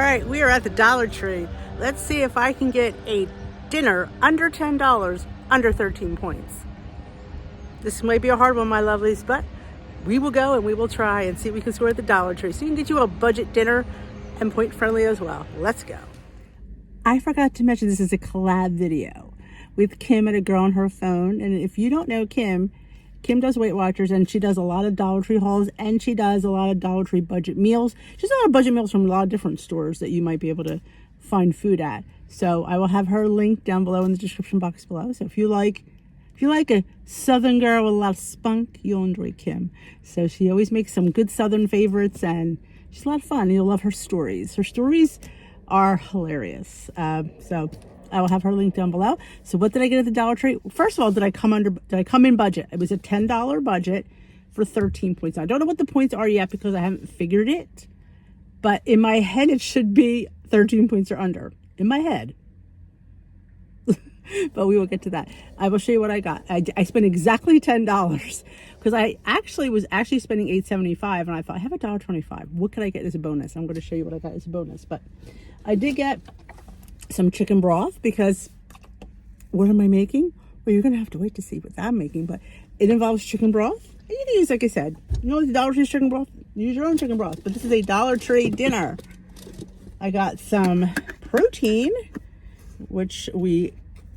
right, we are at the Dollar Tree. Let's see if I can get a dinner under $10, under 13 points. This might be a hard one, my lovelies, but we will go and we will try and see if we can score at the Dollar Tree. So you can get you a budget dinner and point friendly as well. Let's go. I forgot to mention this is a collab video with Kim and a girl on her phone. And if you don't know Kim does Weight Watchers, and she does a lot of Dollar Tree hauls, and she does a lot of Dollar Tree budget meals. She does a lot of budget meals from a lot of different stores that you might be able to find food at. So I will have her link down below in the description box below. So if you like a Southern girl with a lot of spunk, you'll enjoy Kim. So she always makes some good Southern favorites, and she's a lot of fun. You'll love her stories. Her stories are hilarious. So I will have her link down below. So what did I get at the Dollar Tree? First of all, did I come in budget? It was a $10 budget for 13 points. Now, I don't know what the points are yet because I haven't figured it. But in my head, it should be 13 points or under. In my head. But we will get to that. I will show you what I got. I spent exactly $10 because I was spending $8.75, and I thought I have $1.25. What could I get as a bonus? I'm going to show you what I got as a bonus. But I did get some chicken broth because what am I making? Well, you're going to have to wait to see what I'm making, but it involves chicken broth. And you can use, like I said, you know, the Dollar Tree chicken broth. Use your own chicken broth, but this is a Dollar Tree dinner. I got some protein, which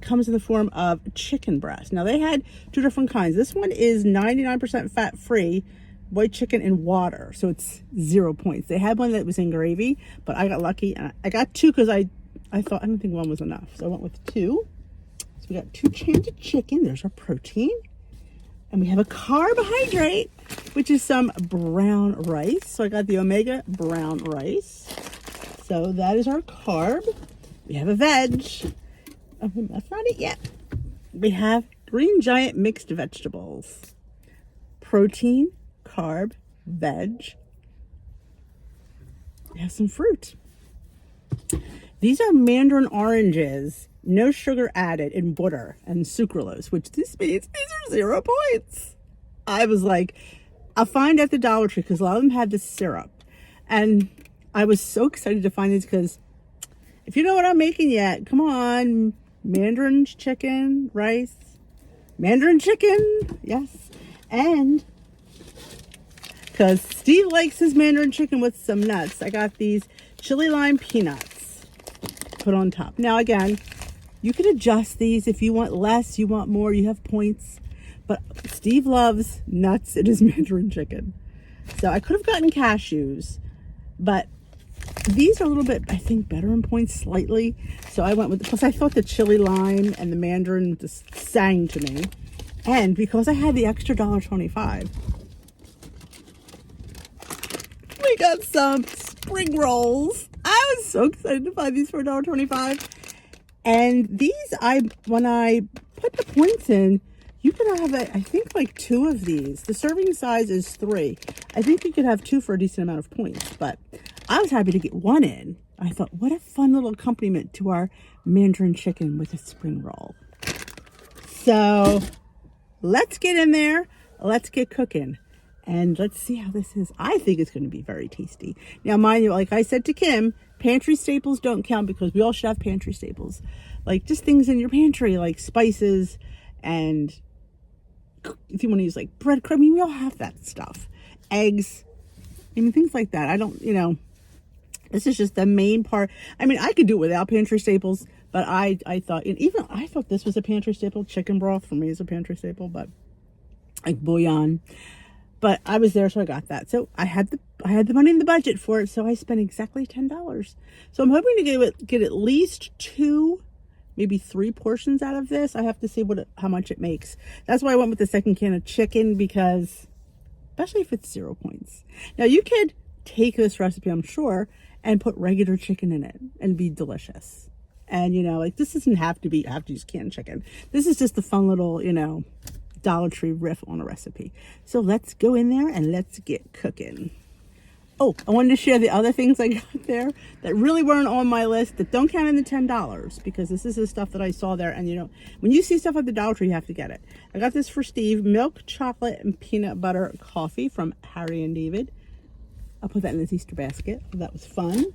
comes in the form of chicken breast. Now they had two different kinds. This one is 99% fat free, white chicken in water, so it's 0 points. They had one that was in gravy, but I got lucky and I got two because I didn't think one was enough, so I went with two. So we got 2 cans of chicken. There's our protein, and we have a carbohydrate, which is some brown rice. So I got the omega brown rice. So that is our carb. We have a veg. Oh, that's not it yet. We have Green Giant mixed vegetables. Protein, carb, veg. We have some fruit. These are mandarin oranges, no sugar added, in water and sucralose, which this means these are 0 points. I was like, I'll find at the Dollar Tree because a lot of them had this syrup. And I was so excited to find these because if you know what I'm making yet, come on. Mandarin chicken, rice, Mandarin chicken, yes. And because Steve likes his Mandarin chicken with some nuts, I got these chili lime peanuts put on top. Now again, you can adjust these if you want less, you want more, you have points. But Steve loves nuts in his Mandarin chicken. So I could have gotten cashews, but these are a little bit, I think, better in points slightly. So I went with, plus I thought the chili lime and the mandarin just sang to me. And because I had the extra $1.25, we got some spring rolls. I was so excited to find these for $1.25. And these, when I put the points in, you could have, I think, like 2 of these. The serving size is 3. I think you could have 2 for a decent amount of points, but I was happy to get 1 in. I thought, what a fun little accompaniment to our Mandarin chicken with a spring roll. So let's get in there. Let's get cooking. And let's see how this is. I think it's going to be very tasty. Now, mind you, like I said to Kim, pantry staples don't count because we all should have pantry staples. Like just things in your pantry, like spices, and if you want to use like breadcrumb, I mean, we all have that stuff. Eggs, I mean, things like that. I don't, this is just the main part. I mean, I could do it without pantry staples, but I thought, and even I thought this was a pantry staple. Chicken broth for me is a pantry staple, but like bouillon. But I was there, so I got that. So I had the money in the budget for it, so I spent exactly $10. So I'm hoping to get at least 2, maybe 3 portions out of this. I have to see how much it makes. That's why I went with the second can of chicken, because especially if it's 0 points. Now you could take this recipe, I'm sure, and put regular chicken in it and be delicious. And like this doesn't have to use canned chicken. This is just a fun little, Dollar Tree riff on a recipe. So let's go in there and let's get cooking. Oh, I wanted to share the other things I got there that really weren't on my list, that don't count in the $10, because this is the stuff that I saw there. And when you see stuff at the Dollar Tree, you have to get it. I got this for Steve, milk, chocolate, and peanut butter coffee from Harry and David. I'll put that in this Easter basket. That was fun.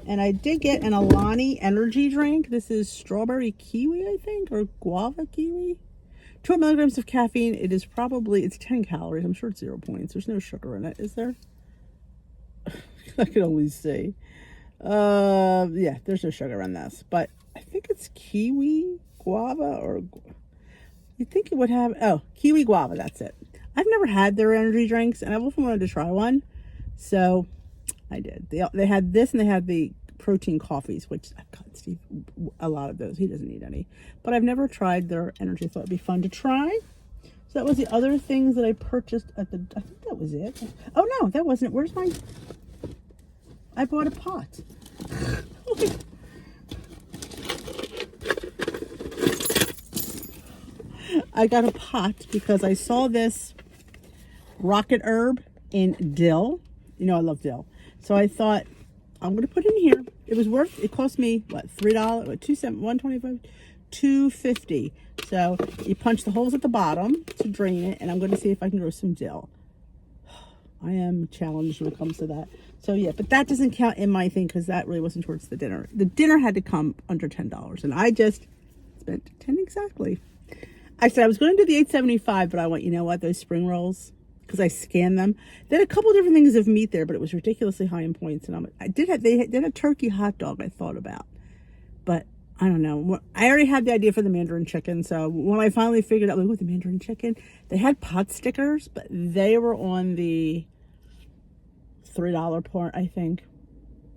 And I did get an Alani energy drink. This is strawberry kiwi, I think, or guava kiwi. 200 milligrams of caffeine. It is probably, it's 10 calories. I'm sure it's 0 points. There's no sugar in it, is there? I can always see. Yeah, there's no sugar in this. But I think it's kiwi, guava, or... You'd think it would have... Oh, kiwi guava, that's it. I've never had their energy drinks, and I've often wanted to try one. So, I did. They had this, and they had the protein coffees, which I've got Steve a lot of those. He doesn't need any. But I've never tried their energy. I thought it'd be fun to try. So that was the other things that I purchased at the... I think that was it. Oh, no, that wasn't... Where's my... I bought a pot. I got a pot because I saw this rocket herb in dill. You know I love dill. So I thought, I'm going to put it in here. It was worth, it cost me, what, $3, what, $1.25, $2.50. So you punch the holes at the bottom to drain it, and I'm going to see if I can grow some dill. I am challenged when it comes to that. So yeah, but that doesn't count in my thing because that really wasn't towards the dinner. The dinner had to come under $10, and I just spent $10 exactly. I said I was going to do the $8.75, but I went, you know what, those spring rolls, because I scanned them. They had a couple different things of meat there, but it was ridiculously high in points. And they did a turkey hot dog I thought about, but I don't know. I already had the idea for the Mandarin Chicken, so when I finally figured out, like, with the Mandarin Chicken, they had pot stickers, but they were on the $3 part, I think.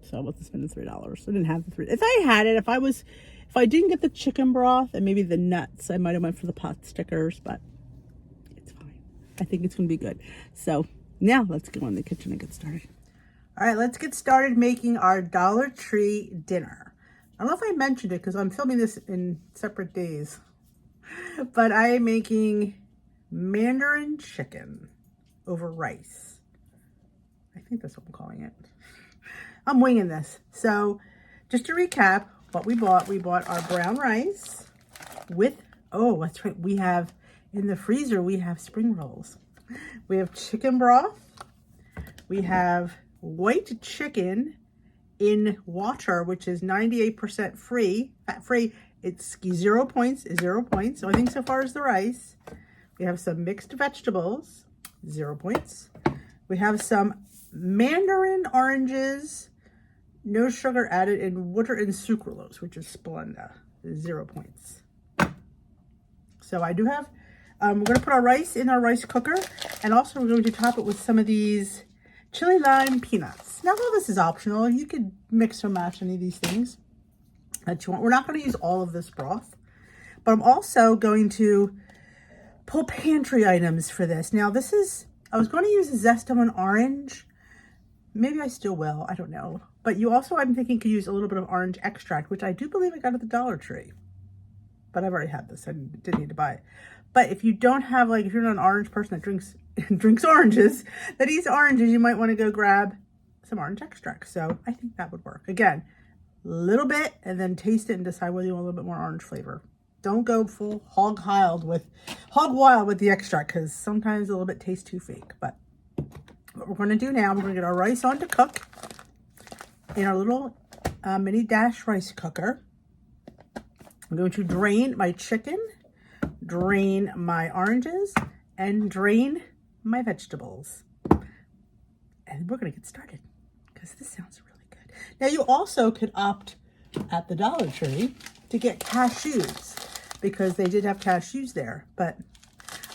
So I wasn't spending $3. I didn't have the $3. If I had it, if I didn't get the chicken broth and maybe the nuts, I might have went for the pot stickers, but it's fine. I think it's going to be good. So now let's go in the kitchen and get started. All right, let's get started making our Dollar Tree dinner. I don't know if I mentioned it because I'm filming this in separate days, but I am making Mandarin chicken over rice. I think that's what I'm calling it. I'm winging this. So just to recap what we bought our brown rice with, oh, that's right. We have in the freezer, we have spring rolls. We have chicken broth. We have white chicken in water, which is 98% free, fat-free. It's 0 points, 0 points. So I think so far is the rice. We have some mixed vegetables, 0 points. We have some mandarin oranges, no sugar added, in water and sucralose, which is Splenda, 0 points. So I do have, we're going to put our rice in our rice cooker, and also we're going to top it with some of these chili lime peanuts. Now, all this is optional. You could mix or match any of these things that you want. We're not going to use all of this broth, but I'm also going to pull pantry items for this. Now, this is, I was going to use a zest of an orange. Maybe I still will. I don't know. But you also, I'm thinking, could use a little bit of orange extract, which I do believe I got at the Dollar Tree. But I've already had this. I didn't need to buy it. But if you don't have, like, if you're not an orange person that drinks oranges, that eats oranges, you might want to go grab some orange extract. So I think that would work. Again, a little bit, and then taste it and decide whether you want a little bit more orange flavor. Don't go full hog wild with the extract, because sometimes a little bit tastes too fake. But what we're going to do now, we're going to get our rice on to cook in our little mini dash rice cooker. I'm going to drain my chicken, drain my oranges, and drain my vegetables. And we're going to get started because this sounds really good. Now, you also could opt at the Dollar Tree to get cashews because they did have cashews there. But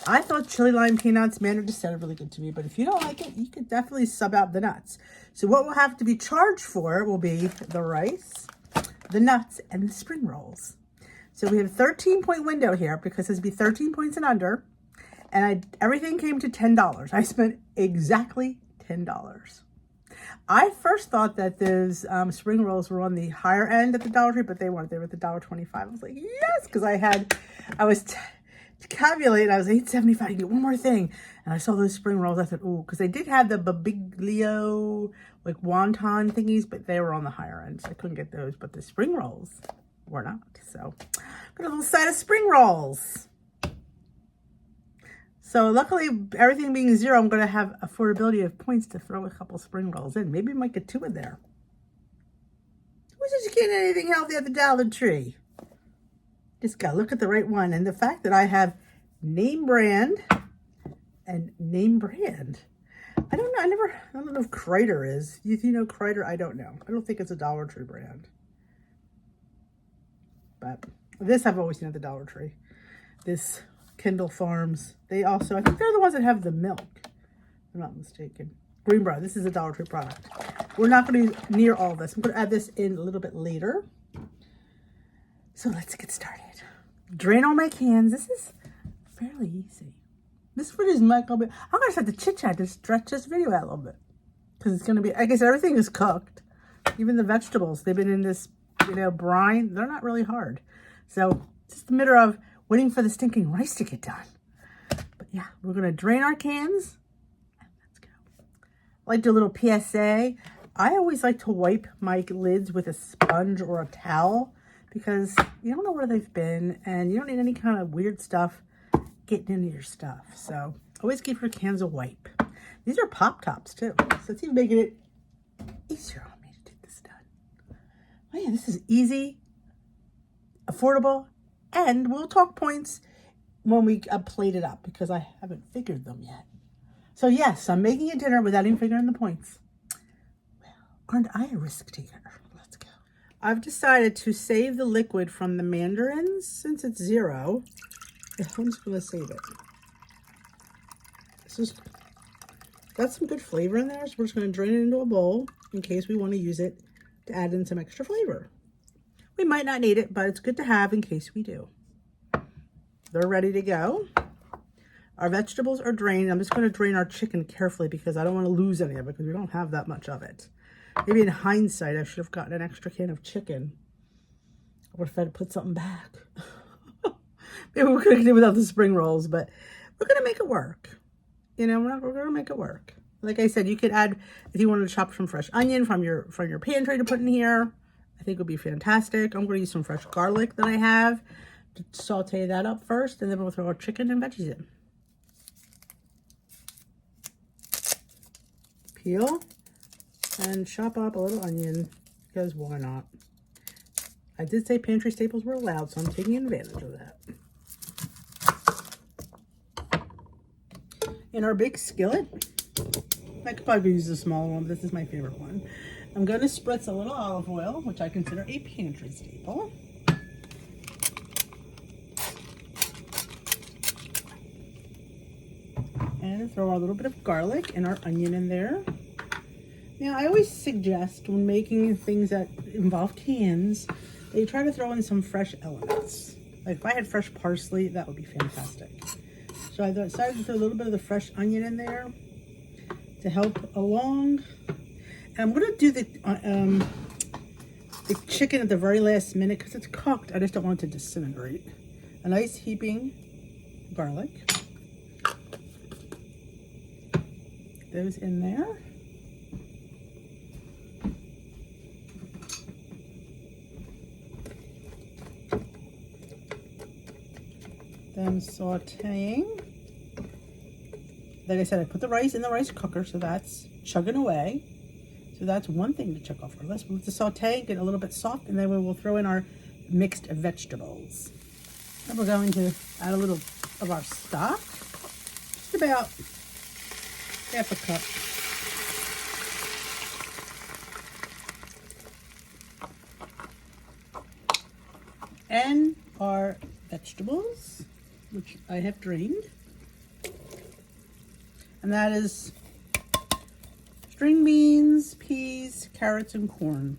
I thought chili lime peanuts, Mandarin just sounded really good to me. But if you don't like it, you could definitely sub out the nuts. So what we'll have to be charged for will be the rice, the nuts, and the spring rolls. So we have a 13-point window here because it's be 13 points and under. And everything came to $10. I spent exactly $10. I first thought that those spring rolls were on the higher end at the Dollar Tree, but they weren't. They were at the $1.25. I was like, yes, because I was calculating. I was $8.75 to get one more thing. And I saw those spring rolls. I said, ooh, because they did have the Babiglio, like wonton thingies, but they were on the higher end. So I couldn't get those. But the spring rolls were not. So got a little side of spring rolls. So luckily, everything being 0, I'm going to have affordability of points to throw a couple spring rolls in. Maybe I might get 2 in there. says you can't get anything healthy at the Dollar Tree? Just gotta look at the right one. And the fact that I have name brand and name brand. I don't know. I don't know if Kreider is. You know Kreider? I don't know. I don't think it's a Dollar Tree brand. But this I've always seen at the Dollar Tree. This Kendall Farms. They also, I think they're the ones that have the milk. If I'm not mistaken. Greenbrier. This is a Dollar Tree product. We're not going to be near all this. I'm going to add this in a little bit later. So let's get started. Drain all my cans. This is fairly easy. This video is not going to be, I'm going to have to chit chat to stretch this video out a little bit. Because it's going to be, like I said, everything is cooked. Even the vegetables, they've been in this, you know, brine. They're not really hard. So it's just a matter of waiting for the stinking rice to get done. But yeah, we're going to drain our cans. And let's go. I like to do a little PSA. I always like to wipe my lids with a sponge or a towel because you don't know where they've been and you don't need any kind of weird stuff getting into your stuff. So always keep your cans a wipe. These are pop tops too. So it's even making it easier on me to get this done. Oh yeah, this is easy, affordable, and we'll talk points when we plate it up because I haven't figured them yet. So yes, I'm making a dinner without even figuring the points. Well, aren't I a risk taker? Let's go. I've decided to save the liquid from the mandarins since it's 0. I'm just going to save it. This is got some good flavor in there, so we're just going to drain it into a bowl in case we want to use it to add in some extra flavor. We might not need it, but it's good to have in case we do. They're ready to go. Our vegetables are drained. I'm just going to drain our chicken carefully because I don't want to lose any of it because we don't have that much of it. Maybe in hindsight, I should have gotten an extra can of chicken. Or if I'd put something back. Maybe we could have done without the spring rolls, but we're going to make it work. You know, we're going to make it work. Like I said, you could add, if you wanted to chop some fresh onion from your pantry to put in here, I think it would be fantastic. I'm going to use some fresh garlic that I have to saute that up first, and then we'll throw our chicken and veggies in. Peel and chop up a little onion because why not? I did say pantry staples were allowed, so I'm taking advantage of that. In our big skillet, I could probably use a smaller one, but this is my favorite one. I'm going to spritz a little olive oil, which I consider a pantry staple. And throw a little bit of garlic and our onion in there. Now, I always suggest when making things that involve cans, that you try to throw in some fresh elements. Like if I had fresh parsley, that would be fantastic. So I decided to throw a little bit of the fresh onion in there to help along. And I'm going to do the chicken at the very last minute because it's cooked. I just don't want it to disintegrate. A nice heaping garlic. Those in there. Then sauteing. Like I said, I put the rice in the rice cooker, so that's chugging away. So that's one thing to check off our list. We'll let the saute get a little bit soft, and then we will throw in our mixed vegetables. And we're going to add a little of our stock, just about half a cup. And our vegetables, which I have drained. And that is string beans, peas, carrots, and corn.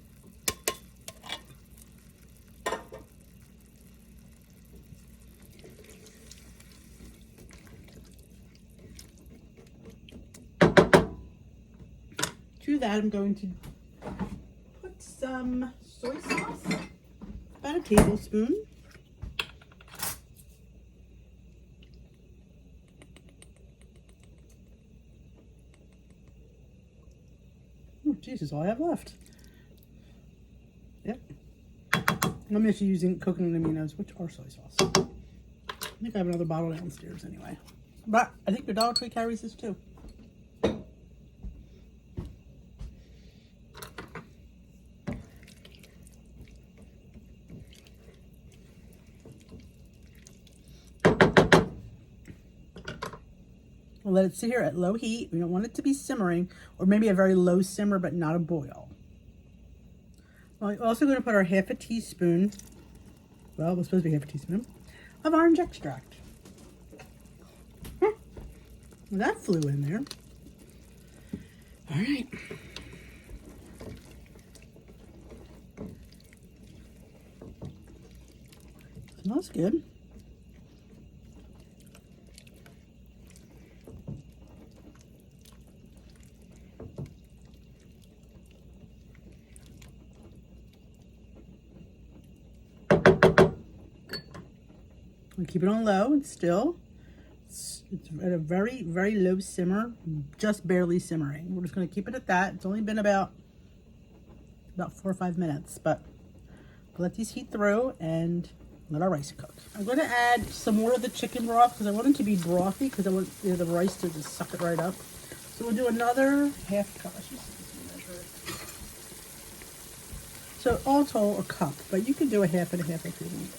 To that, I'm going to put some soy sauce, about a tablespoon. Oh, geez, that's all I have left. Yep. I'm actually using coconut aminos, which are soy sauce. I think I have another bottle downstairs anyway. But I think your Dollar Tree carries this too. let it sit here at low heat. We don't want it to be simmering, or maybe a very low simmer, but not a boil. Well, we're also going to put our half a teaspoon, well, it's supposed to be half a teaspoon, of orange extract. That flew in there. All right. Smells good. We keep it on low and still. It's at a very, very low simmer, just barely simmering. We're just going to keep it at that. It's only been about 4 or 5 minutes, but let these heat through and let our rice cook. I'm going to add some more of the chicken broth because I want it to be brothy, because I want the rice to just suck it right up. So we'll do another half cup. So all total, a cup, but you can do a half and a half if you want.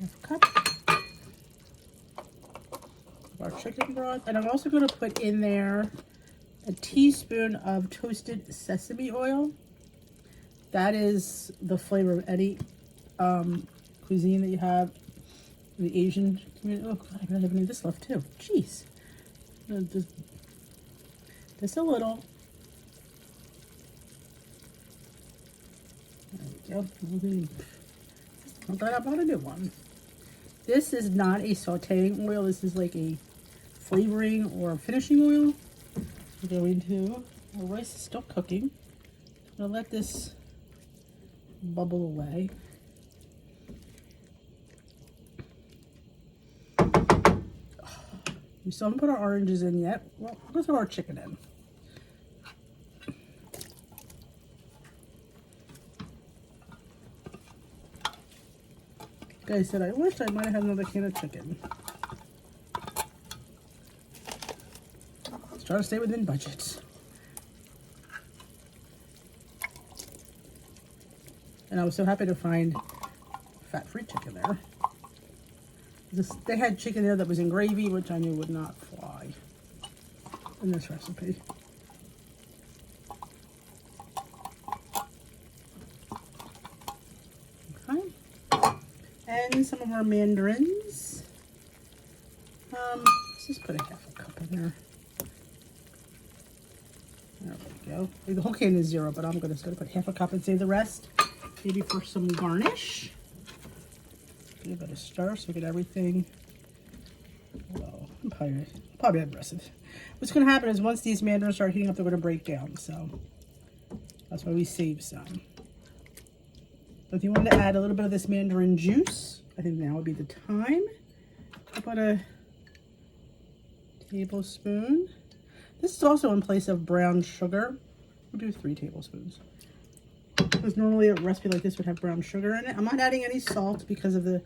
Half a cup of our chicken broth. And I'm also going to put in there a teaspoon of toasted sesame oil. That is the flavor of any cuisine that you have in the Asian community. Oh God, I gotta have any of this left too. Jeez. Just a little. There we go. I'm glad I bought a new one. This is not a sauteing oil. This is like a flavoring or finishing oil. We're going to, our rice is still cooking. I'm gonna let this bubble away. We still haven't put our oranges in yet. Well, let's throw our chicken in. Like I said, I wish I might have had another can of chicken. Let's try to stay within budgets. And I was so happy to find fat-free chicken there. They had chicken there that was in gravy, which I knew would not fly in this recipe. Okay. And some of our mandarins. Let's just put a half a cup in there. There we go. The whole can is 0, but I'm just going to put half a cup and save the rest. Maybe for some garnish. Give it a bit of stir so we get everything. Well, probably aggressive. What's going to happen is once these mandarins start heating up, they're going to break down. So that's why we save some. But if you want to add a little bit of this mandarin juice, I think now would be the time. About a tablespoon. This is also in place of brown sugar. We'll do 3 tablespoons. Because normally a recipe like this would have brown sugar in it. I'm not adding any salt because of the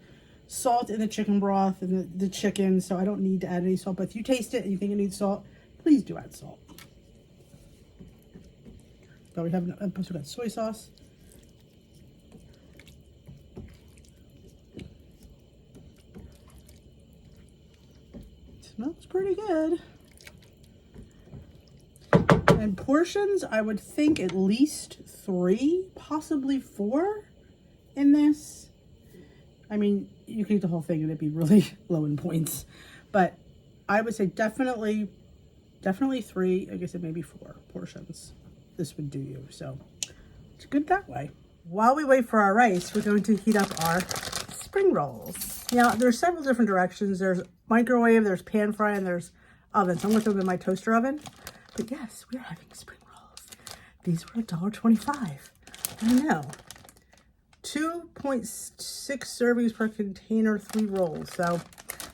salt in the chicken broth and the chicken, so I don't need to add any salt. But if you taste it and you think it needs salt, please do add salt. But we have got soy sauce. Smells pretty good. And portions, I would think at least 3, possibly 4 in this. I mean, you can eat the whole thing and it'd be really low in points. But I would say definitely 3, I guess it may be 4 portions. This would do you. So it's good that way. While we wait for our rice, we're going to heat up our spring rolls. Now, there's several different directions. There's microwave, there's pan fry, and there's oven. So I'm going to throw them in my toaster oven. But yes, we're having spring rolls. These were $1.25. I know. 2.6 servings per container, 3 rolls. So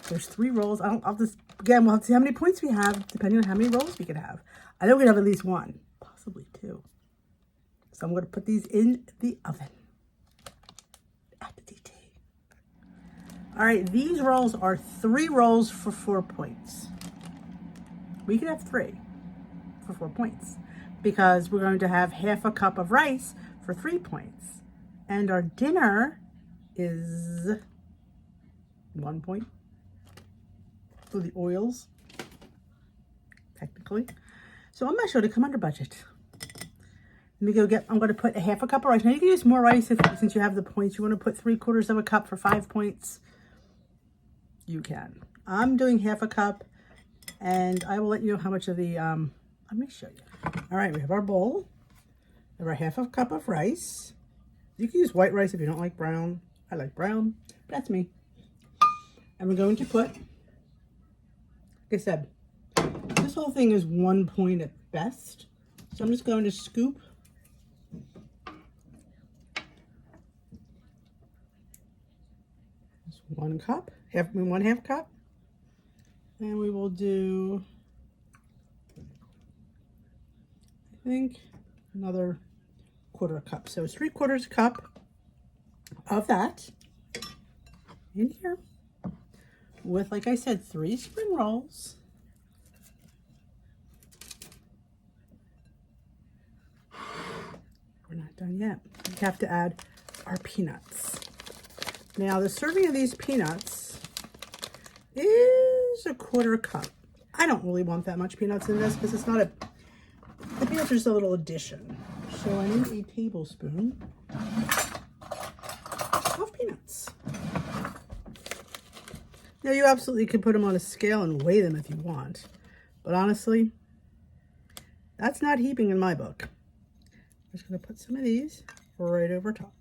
there's 3 rolls. I'll just, again, we'll have to see how many points we have, depending on how many rolls we can have. I know we can have at least 1, possibly 2. So I'm going to put these in the oven at the DT. All right, these rolls are 3 rolls for 4 points. We could have 3. For 4 points, because we're going to have half a cup of rice for 3 points, and our dinner is 1 point. for the oils, technically. So I'm not sure to come under budget. Let me go get, I'm going to put a half a cup of rice. Now you can use more rice since you have the points. You want to put 3/4 of a cup for 5 points. You can. I'm doing half a cup, and I will let you know how much of the, let me show you. All right, we have our bowl. We have our half a cup of rice. You can use white rice if you don't like brown. I like brown. That's me. And we're going to put, like I said, this whole thing is 1 point at best. So I'm just going to scoop just 1 cup, 1/2 cup. And we will do, I think, another 1/4 cup. So it's 3/4 cup of that in here with, like I said, 3 spring rolls. We're not done yet. We have to add our peanuts. Now the serving of these peanuts is 1/4 cup. I don't really want that much peanuts in this because it's not a, the peanuts are just a little addition. So I need a tablespoon of peanuts. Now you absolutely could put them on a scale and weigh them if you want, but honestly, that's not heaping in my book. I'm just going to put some of these right over top.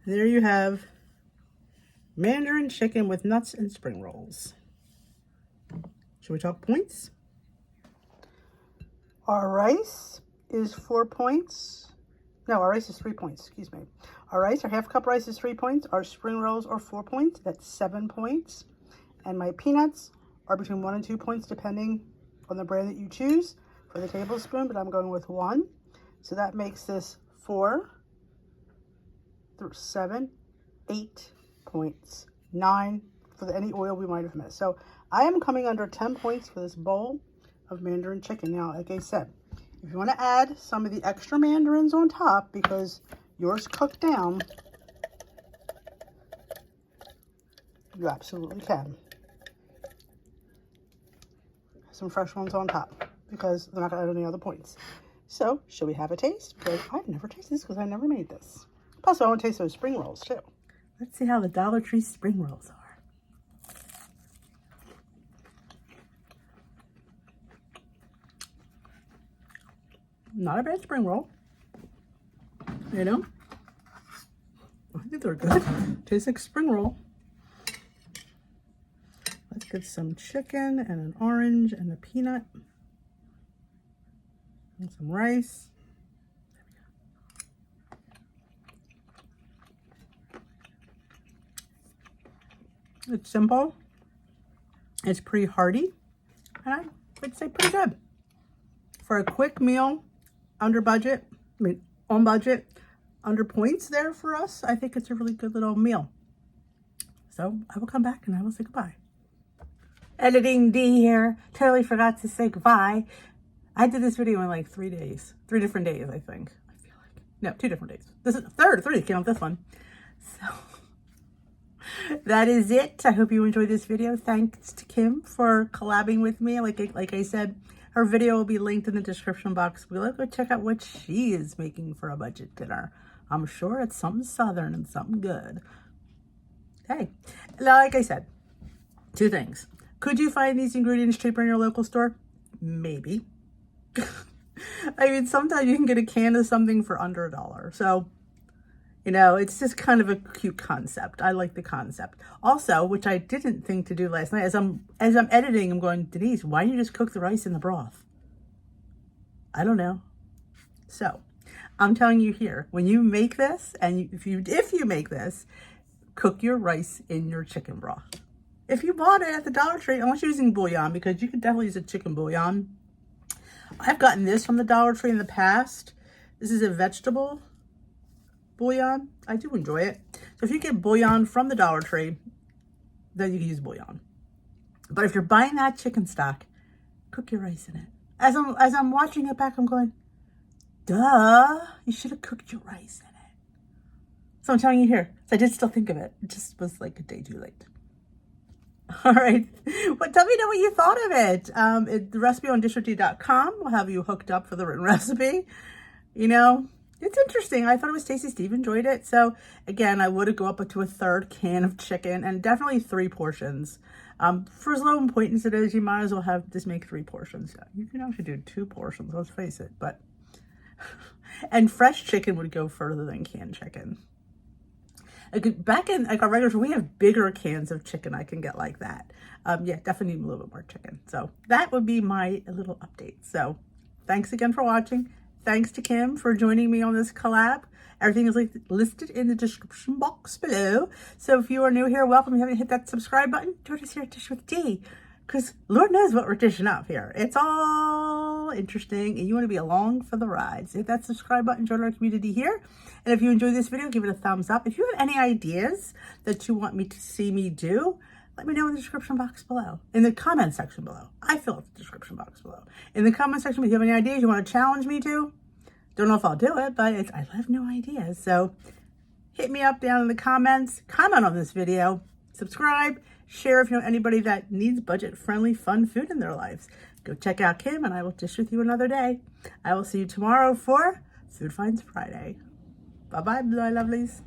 There you have Mandarin chicken with nuts and spring rolls. Should we talk points? Our rice is 4 points. No, our rice is 3 points, excuse me. Our rice, our half cup rice is 3 points. Our spring rolls are 4 points. That's 7 points. And my peanuts are between 1 and 2 points, depending on the brand that you choose for the tablespoon, but I'm going with 1. So that makes this 4 through 7, 8 points, 9 for any oil we might have missed. So I am coming under 10 points for this bowl of Mandarin chicken. Now, like I said, if you want to add some of the extra mandarins on top because yours cooked down, you absolutely can. Some fresh ones on top because they're not going to add any other points. So, should we have a taste? Because I've never tasted this because I never made this. Plus, I want to taste those spring rolls too. Let's see how the Dollar Tree spring rolls are. Not a bad spring roll. You know? I think they're good. Tastes like spring roll. Let's get some chicken and an orange and a peanut. And some rice. It's simple. It's pretty hearty. And I would say pretty good. For a quick meal, under budget, on budget, under points there for us, I think it's a really good little meal. So I will come back and I will say goodbye. Editing D here. Totally forgot to say goodbye. I did this video in like 3 days. 3 different days, I think. I feel like. No, 2 different days. This is three, count this one. So that is it. I hope you enjoyed this video. Thanks to Kim for collabing with me. Like I said, her video will be linked in the description box. We'll go check out what she is making for a budget dinner. I'm sure it's something southern and something good. Hey, like I said, 2 things. Could you find these ingredients cheaper in your local store? Maybe. I mean, sometimes you can get a can of something for under $1. So, you know, it's just kind of a cute concept. I like the concept. Also, which I didn't think to do last night, as I'm editing, I'm going, Denise, why don't you just cook the rice in the broth? I don't know. So, I'm telling you here, when you make this, and if you make this, cook your rice in your chicken broth. If you bought it at the Dollar Tree, unless you're using bouillon, because you could definitely use a chicken bouillon. I've gotten this from the Dollar Tree in the past. This is a vegetable bouillon. I do enjoy it. So if you get bouillon from the Dollar Tree, then you can use bouillon. But if you're buying that chicken stock, cook your rice in it. As I'm watching it back, I'm going, duh, you should have cooked your rice in it. So I'm telling you here. So I did still think of it. It just was like a day too late. All right. Well, tell me know what you thought of it. The recipe on dishwithd.com will have you hooked up for the written recipe. You know, it's interesting. I thought it was tasty. Steve enjoyed it. So again, I would go up to a third can of chicken and definitely 3 portions. For as low in importance it is, you might as well just make 3 portions. You can actually do 2 portions, let's face it. But and fresh chicken would go further than canned chicken. Back in like our regular, we have bigger cans of chicken I can get like that. Yeah, definitely need a little bit more chicken. So that would be my little update. So thanks again for watching. Thanks to Kim for joining me on this collab. Everything is listed in the description box below. So if you are new here, welcome. If you haven't hit that subscribe button, join us here at Dish with D. Because Lord knows what we're dishing up here. It's all interesting and you want to be along for the ride. So hit that subscribe button, join our community here. And if you enjoyed this video, give it a thumbs up. If you have any ideas that you want me to see me do, let me know in the description box below. In the comment section below. I fill out the description box below. In the comment section, if you have any ideas you want to challenge me to, don't know if I'll do it, but I have no ideas. So hit me up down in the comments, comment on this video, subscribe, share if you know anybody that needs budget-friendly, fun food in their lives. Go check out Kim, and I will dish with you another day. I will see you tomorrow for Food Finds Friday. Bye-bye, my lovelies.